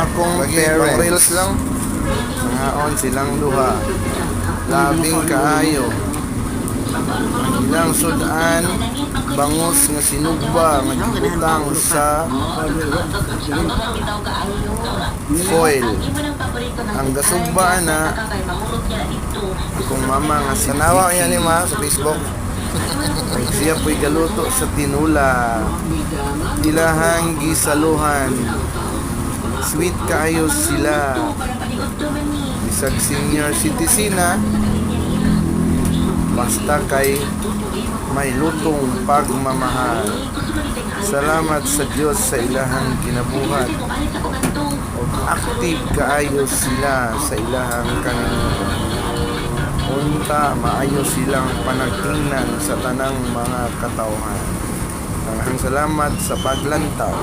Akong parents lang. Ngaon silang duha. Labing kaayo. Ang ilang sudan bangus nga sinugba nga gibutang sa foil. Ang gasugba na kung mama nga sanawa niya ni ma sa Facebook. Siya po'y galuto sa tinula. Ilahang gisaluhan. Sweet kayo sila. Bisag senior citizen na. Basta kay may lutong pagmamahal. Salamat sa Diyos sa ilahang kinabuhat. Active kaayo sila sa ilahang kanilang. Unta maayo silang panagtingnan sa tanang mga katawhan. Maraming salamat sa paglantaw.